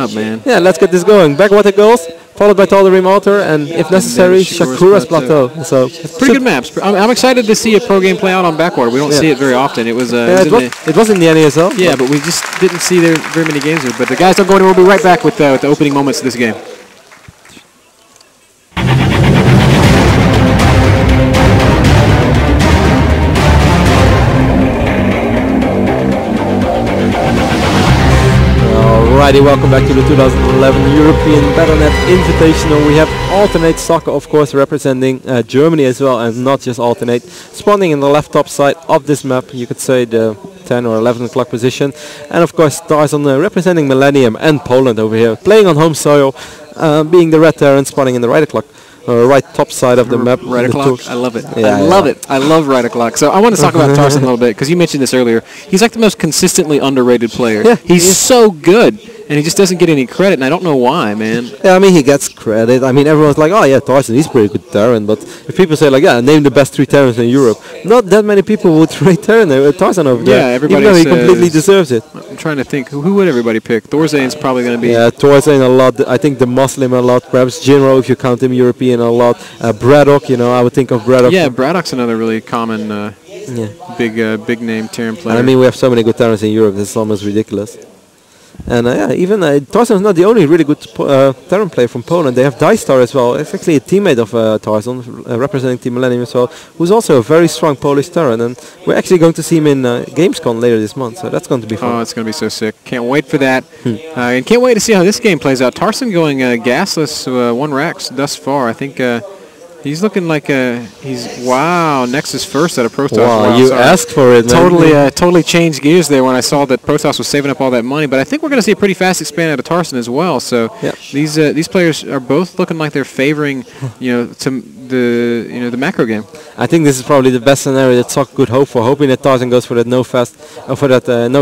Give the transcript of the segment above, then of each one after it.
up, man. Yeah, let's get this going. Backwater Ghost, followed by Tal'Darim Altar, and if necessary, Shakura's Plateau. So pretty good maps. I'm excited to see a pro game play out on Backwater. We don't see it very often. It was it was in the NASL. Yeah, but we just didn't see there very many games there. But the guys don't go anywhere. We'll be right back with the opening moments of this game. Alrighty, welcome back to the 2011 European Bnet Invitational. We have Alternate Socke, of course, representing Germany as well, and not just Alternate. Spawning in the left top side of this map, you could say the 10 or 11 o'clock position. And of course, Tarson representing Millenium and Poland over here, playing on home soil, being the red Terran, spawning in the right o'clock. Right top side of the map. Right o'clock. I love it. Yeah, I love it. I love right o'clock. So I want to talk about Tarson a little bit because you mentioned this earlier. He's like the most consistently underrated player. Yeah, he's so good, and he just doesn't get any credit, and I don't know why, man. Yeah, I mean, he gets credit. I mean, everyone's like, oh yeah, Tarson, he's pretty good Terran. But if people say like, yeah, name the best 3 Terrans in Europe, not that many people would rate Tarson over there. Yeah, everybody even though he completely deserves it. I'm trying to think. Who would everybody pick? Thorzane's probably going to be... Yeah, Thorzain a lot. I think the Muslim a lot. Perhaps Jinro, if you count him European, a lot. Braddock, you know, I would think of Braddock. Yeah, Braddock's another really common, big name Terran player. And I mean, we have so many good Terrans in Europe, it's almost ridiculous. And yeah, even Tarson is not the only really good Terran player from Poland. They have Dystar as well. It's actually a teammate of Tarson, representing Team Millennium as well, who's also a very strong Polish Terran. And we're actually going to see him in Gamescom later this month, so that's going to be fun. Oh, it's going to be so sick. Can't wait for that. And can't wait to see how this game plays out. Tarson going gasless, 1 Rax thus far. I think... he's looking like wow, Nexus first out of Protoss. Wow, you asked for it, man. Totally changed gears there when I saw that Protoss was saving up all that money. But I think we're going to see a pretty fast expand out of Tarson as well. So these players are both looking like they're favoring, the macro game. I think this is probably the best scenario that Socke could hope for, hoping that Tarson goes for that no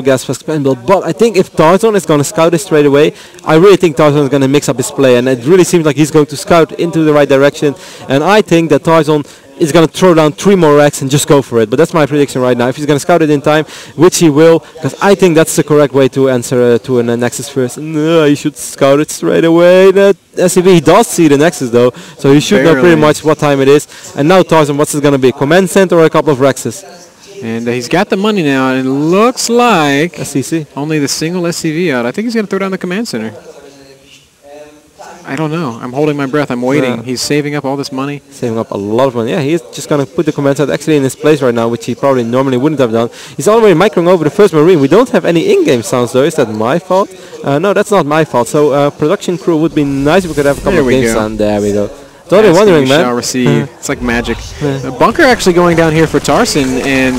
gas fast expand build. But I think if Tarson is going to scout it straight away, I really think Tarson is going to mix up his play, and it really seems like he's going to scout into the right direction. And I think that Tarson is going to throw down 3 more racks and just go for it. But that's my prediction right now. If he's going to scout it in time, which he will, because I think that's the correct way to answer to a Nexus first. No, he should scout it straight away. That SCV, he does see the Nexus though, so he should know pretty much what time it is. And now Tarson, what's it going to be? Command center or a couple of Rexes? And he's got the money now, and it looks like SCC. Only the single SCV out. I think he's going to throw down the command center. I don't know. I'm holding my breath. I'm waiting. He's saving up all this money. Saving up a lot of money. Yeah, he's just going to put the command center actually in his place right now, which he probably normally wouldn't have done. He's already microing over the first Marine. We don't have any in-game sounds though. Is that my fault? No, that's not my fault. So production crew would be nice if we could have a couple of game sound. There we go. Totally wondering, man. Shall receive. It's like magic. Bunker actually going down here for Tarson, and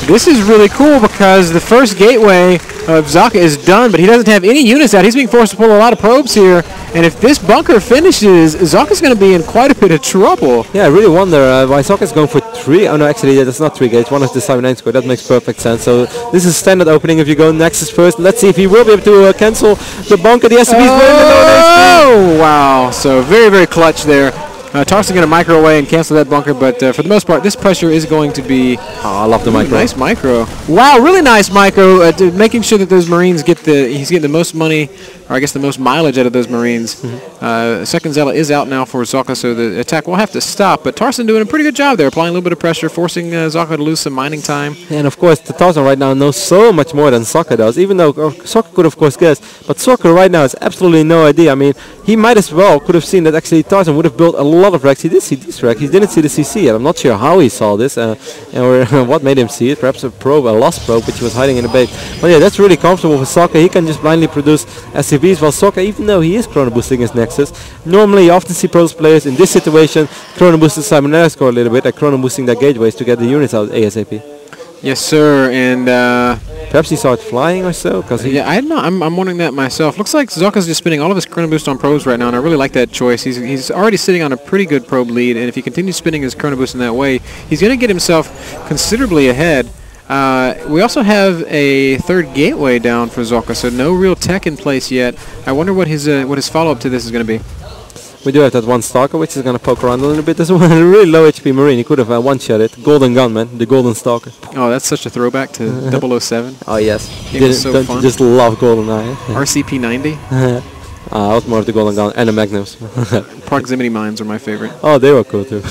this is really cool because the first gateway of Socke is done, but he doesn't have any units out. He's being forced to pull a lot of probes here, and if this bunker finishes, Socke is going to be in quite a bit of trouble. Yeah, I really wonder why Socke is going for 3. Oh no, actually that's not 3 gates. One is the Cyber 9 square. That makes perfect sense. So this is standard opening if you go Nexus first. Let's see if he will be able to cancel the bunker. The SCV is oh wow! So very, very clutch there. Tarson going to micro away and cancel that bunker, but for the most part, this pressure is going to be... Oh, I love the micro. Nice micro. Wow, really nice micro, making sure that those Marines get he's getting the most money, or I guess the most mileage out of those Marines. Second Zealot is out now for Socke, so the attack will have to stop, but Tarson doing a pretty good job there, applying a little bit of pressure, forcing Socke to lose some mining time. And of course, the Tarson right now knows so much more than Socke does, even though Socke could of course guess, but Socke right now has absolutely no idea. I mean, he might as well could have seen that actually Tarson would have built a lot of racks. He did see this rack. He didn't see the CC yet. I'm not sure how he saw this or what made him see it. Perhaps a lost probe, which was hiding in the base. But yeah, that's really comfortable for Socke. He can just blindly produce SCVs, while Socke, even though he is chrono boosting his Nexus, normally you often see Protoss players in this situation chrono boost the Cybernetic score a little bit, like chrono boosting their gateways to get the units out ASAP. Yes, sir, and perhaps he saw it flying or so. Yeah, I don't know. I'm wondering that myself. Looks like Socke's just spinning all of his chrono boost on probes right now, and I really like that choice. He's already sitting on a pretty good probe lead, and if he continues spinning his chrono boost in that way, he's going to get himself considerably ahead. We also have a 3rd gateway down for Socke, so no real tech in place yet. I wonder what his follow-up to this is going to be. We do have that one Stalker, which is going to poke around a little bit. There's one really low HP Marine. He could have one-shot it. Golden gun, man. The Golden Stalker. Oh, that's such a throwback to 007. Oh, yes. Don't you just love GoldenEye. RCP 90. I was more of the golden gun and the magnums. Proximity mines are my favorite. Oh, they were cool too.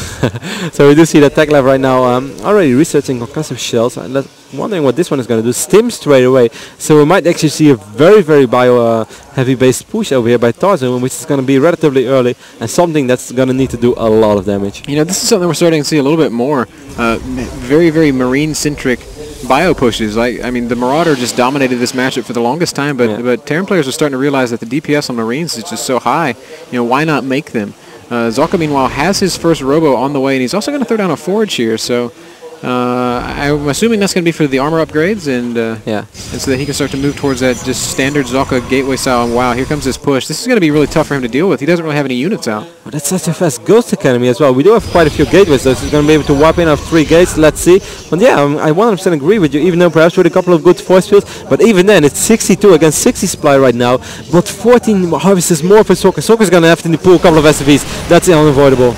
So we do see that Tech Lab right now already researching concussive shells. And wondering what this one is going to do. Stim straight away. So we might actually see a very, very bio-heavy based push over here by Tarson, which is going to be relatively early and something that's going to need to do a lot of damage. You know, this is something we're starting to see a little bit more. Very, very marine-centric bio pushes. I mean, the Marauder just dominated this matchup for the longest time, but Terran players are starting to realize that the DPS on Marines is just so high. You know, why not make them? Socke, meanwhile, has his first Robo on the way, and he's also going to throw down a Forge here, so I'm assuming that's going to be for the armor upgrades, and so that he can start to move towards that just standard Socke gateway style. And wow, here comes this push. This is going to be really tough for him to deal with. He doesn't really have any units out. Well, that's such a fast Ghost Academy as well. We do have quite a few gateways, so he's going to be able to wipe in off 3 gates. Let's see. But yeah, I 100% agree with you, even though perhaps with a couple of good force fields. But even then, it's 62 against 60 supply right now. But 14 harvests more for Socke. Socke's going to have to pull a couple of SCVs. That's unavoidable.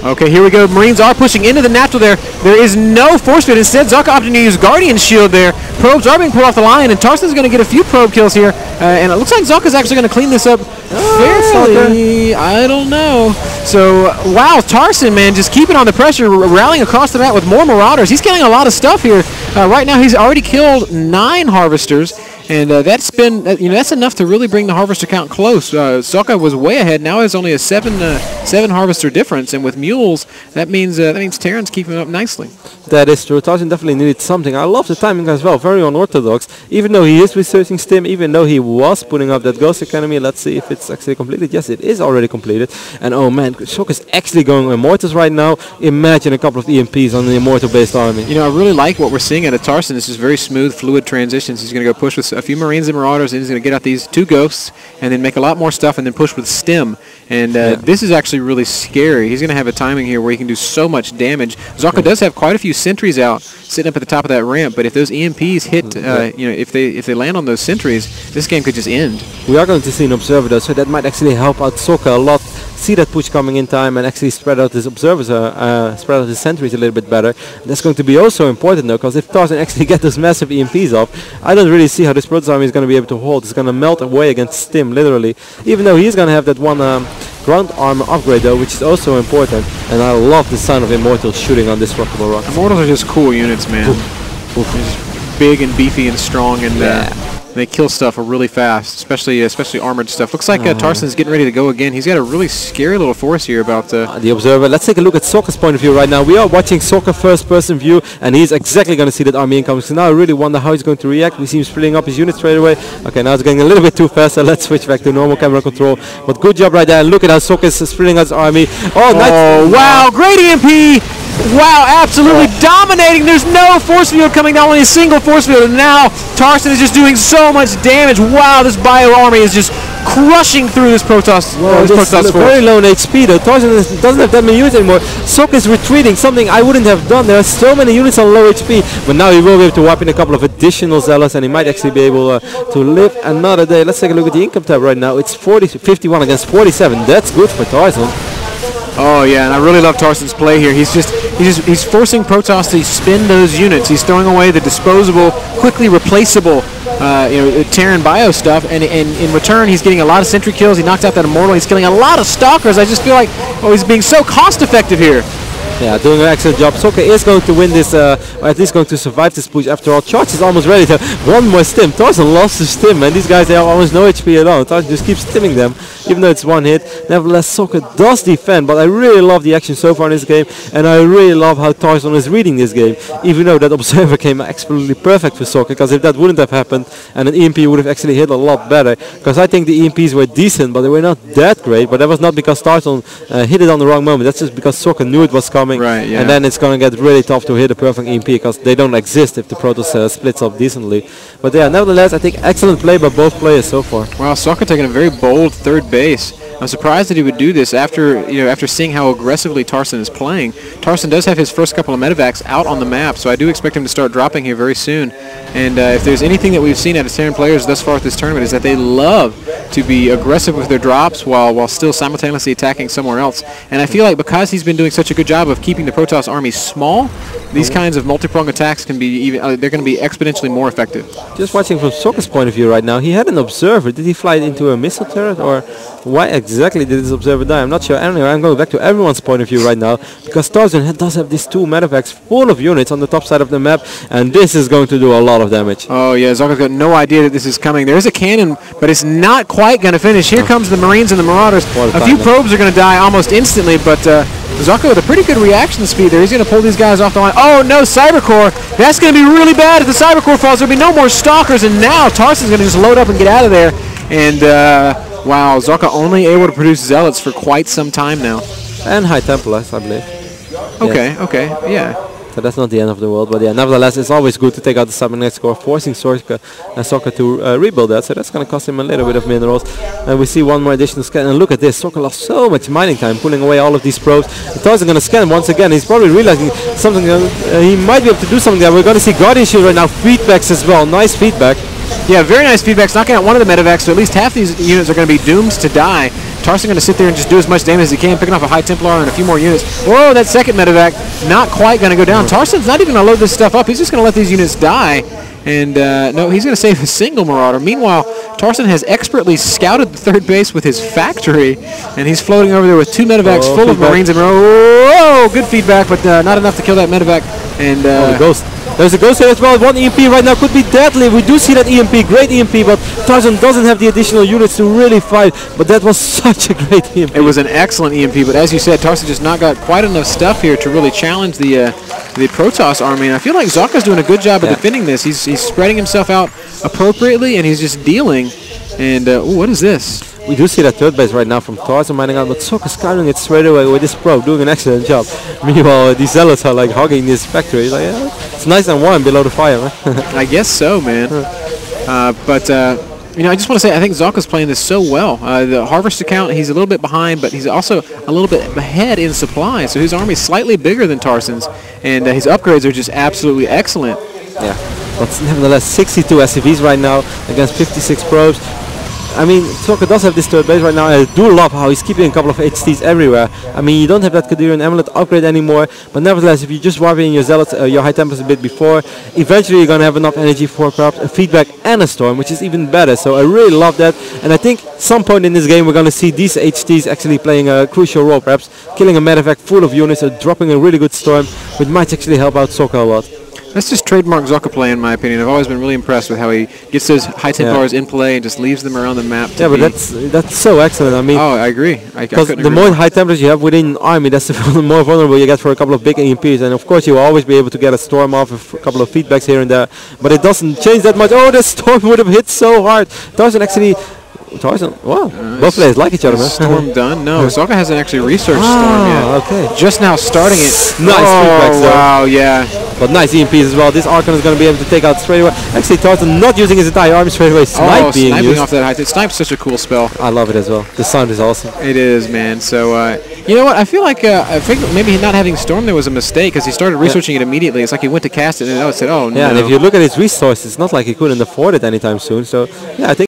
Okay, here we go. Marines are pushing into the natural there. There is no force field. Instead, Socke opting to use Guardian Shield there. Probes are being pulled off the line, and Tarson's going to get a few probe kills here. And it looks like Socke's actually going to clean this up fairly. I don't know. So, wow, Tarson, man, just keeping on the pressure, rallying across the map with more Marauders. He's killing a lot of stuff here. Right now, he's already killed 9 Harvesters. And that's been, that's enough to really bring the harvester count close. Socke was way ahead. Now has only a 7 harvester difference, and with mules, that means Terran's keeping up nicely. That is true. Tarson definitely needed something. I love the timing as well. Very unorthodox. Even though he is researching Stim, even though he was putting up that Ghost Academy, let's see if it's actually completed. Yes, it is already completed. And oh man, Socke is actually going Immortals right now. Imagine a couple of EMPs on the Immortal-based army. You know, I really like what we're seeing out of Tarson. This is very smooth, fluid transitions. He's going to go push with a few Marines and Marauders, and he's going to get out these 2 Ghosts, and then make a lot more stuff, and then push with Stim. And this is actually really scary. He's going to have a timing here where he can do so much damage. Socke does have quite a few sentries out, sitting up at the top of that ramp, but if those EMPs hit, if they land on those sentries, this game could just end. We are going to see an Observer though, so that might actually help out Socke a lot. See that push coming in time and actually spread out his observers, spread out his sentries a little bit better. That's going to be also important though, because if Tarson actually get those massive EMPs off, I don't really see how this Protoss army is going to be able to hold. It's going to melt away against Stim, literally. Even though he's going to have that one ground armor upgrade though, which is also important. And I love the sound of Immortals shooting on this rockable rock. Immortals are just cool units, man. Just big and beefy and strong, and they kill stuff really fast, especially armored stuff. Looks like Tarson's getting ready to go again. He's got a really scary little force here about the Observer. Let's take a look at Socke's point of view right now. We are watching Socke first-person view, and he's exactly going to see that army incoming. So now I really wonder how he's going to react. We see him splitting up his units straight away. Okay, now it's getting a little bit too fast, so let's switch back to normal camera control. But good job right there. Look at how Socke is splitting out his army. Oh, nice. Wow, great EMP! Wow, absolutely dominating. There's no force field coming down, only a single force field, and now Tarson is just doing so much damage. Wow, this bio army is just crushing through this Protoss. Protoss very low in HP though. Tarson doesn't have that many units anymore. Socke is retreating, something I wouldn't have done. There are so many units on low HP, but now he will be able to wipe in a couple of additional Zealots, and he might actually be able to live another day. Let's take a look at the income tab right now. It's 51 against 47. That's good for Tarson. Oh yeah, and I really love Tarson's play here. He's forcing Protoss to spin those units. He's throwing away the disposable, quickly replaceable, Terran bio stuff, and in return, he's getting a lot of sentry kills. He knocks out that Immortal. He's killing a lot of Stalkers. I just feel like, he's being so cost-effective here. Yeah, doing an excellent job. Socke is going to win this, or at least going to survive this push. After all, Charge is almost ready to one more stim. Tarson lost to stim, and these guys, they have almost no HP at all. Tarson just keeps stimming them, even though it's one hit. Nevertheless, Socke does defend, but I really love the action so far in this game, and I really love how Tarson is reading this game, even though that Observer came absolutely perfect for Socke, because if that wouldn't have happened, and an EMP would have actually hit a lot better, because I think the EMPs were decent, but they were not that great, but that was not because Tarson hit it on the wrong moment. That's just because Socke knew it was coming. Right, yeah. And then it's going to get really tough to hit a perfect EMP because they don't exist if the Protoss splits up decently. But yeah, nevertheless, I think excellent play by both players so far. Wow, Socke taking a very bold third base. I'm surprised that he would do this after seeing how aggressively Tarson is playing. Tarson does have his first couple of medevacs out on the map, so I do expect him to start dropping here very soon. And if there's anything that we've seen out of Terran players thus far at this tournament, is that they love to be aggressive with their drops while still simultaneously attacking somewhere else. And I feel like because he's been doing such a good job of keeping the Protoss army small, these kinds of multi-pronged attacks can be even, they're going to be exponentially more effective. Just watching from Socke's point of view right now, he had an observer. Did he fly into a missile turret, or why exactly did this observer die? I'm not sure. Anyway, I'm going back to everyone's point of view right now, because Tarson does have these 2 medevacs full of units on the top side of the map, and this is going to do a lot of damage. Oh yeah, Zocke's got no idea that this is coming. There's a cannon, but it's not quite going to finish. Here comes the Marines and the Marauders. A few probes are going to die almost instantly, but Socke with a pretty good reaction speed there. He's going to pull these guys off the line. Oh no, Cybercore! That's going to be really bad if the Cybercore falls. There'll be no more Stalkers, and now Tarson's going to just load up and get out of there. And wow, Socke only able to produce Zealots for quite some time now. And High Templars, I believe. Okay, yes. Okay, yeah. So that's not the end of the world, but yeah, nevertheless, it's always good to take out the cybernetic core, forcing Socke to rebuild that. So that's going to cost him a little bit of minerals. And we see one more additional scan. And look at this, Socke lost so much mining time, pulling away all of these probes. Tarzan going to scan once again. He's probably realizing something. He might be able to do something there. We're going to see Guardian Shield right now, feedbacks as well. Nice feedback. Yeah, very nice feedbacks. Knocking out one of the medevacs, so at least half these units are going to be doomed to die. Tarson going to sit there and just do as much damage as he can, picking off a High Templar and a few more units. Whoa, that second medevac not quite going to go down. Tarson's not even going to load this stuff up. He's just going to let these units die. And no, he's going to save a single Marauder. Meanwhile, Tarson has expertly scouted the third base with his factory, and he's floating over there with 2 medevacs full of Marines. And whoa, good feedback, but not enough to kill that medevac. And the ghost. There's a ghost here as well. 1 EMP right now could be deadly. We do see that EMP, great EMP, but Tarzan doesn't have the additional units to really fight. But that was such a great EMP. It was an excellent EMP, but as you said, Tarzan just not got quite enough stuff here to really challenge the Protoss army. And I feel like Zocke's doing a good job of defending this. He's spreading himself out appropriately, and he's just dealing. And ooh, what is this? We do see that third base right now from Tarzan mining out, but Socke scouting it straight away with this probe, doing an excellent job. Meanwhile, these Zealots are like hogging this factory. Like, yeah, it's nice and warm below the fire, man. I guess so, man. But you know, I just want to say, I think Zocke's playing this so well. The Harvest account, he's a little bit behind, but he's also a little bit ahead in supply. So his army is slightly bigger than Tarson's, and his upgrades are just absolutely excellent. Yeah, but nevertheless, 62 SCVs right now against 56 probes. I mean, Socke does have this third base right now. I do love how he's keeping a couple of HTs everywhere. I mean, you don't have that Kadirian Amulet upgrade anymore, but nevertheless, if you just warp in your Zealots, your High Templars a bit before, eventually you're going to have enough energy for perhaps a feedback and a storm, which is even better. So I really love that, and I think some point in this game we're going to see these HTs actually playing a crucial role, perhaps killing a medevac full of units or dropping a really good storm, which might actually help out Socke a lot. That's just trademark Zocke play, in my opinion. I've always been really impressed with how he gets those High Templars in play and just leaves them around the map. Yeah, but that's so excellent. I mean, oh, I agree. Because the more High Templars you have within an army, that's the more vulnerable you get for a couple of big EMPs. And of course, you will always be able to get a storm off, a couple of feedbacks here and there. But it doesn't change that much. Oh, the storm would have hit so hard. Tarzan actually. Tarzan, wow, both players like each other, man. Storm done? No, Zocke hasn't actually researched Storm yet. Okay. Just now starting it. Nice feedback, though. Wow, yeah. But nice EMPs as well. This Archon is going to be able to take out straight away. Actually, Tarzan not using his entire army straight away. Snipe being sniping used. Off that high. Snipe's such a cool spell. I love it as well. The sound is awesome. It is, man. So, you know what? I feel like I think maybe not having Storm there was a mistake because he started researching it immediately. It's like he went to cast it and it said, oh, no. Yeah, and if you look at his resources, it's not like he couldn't afford it anytime soon. So, yeah, I think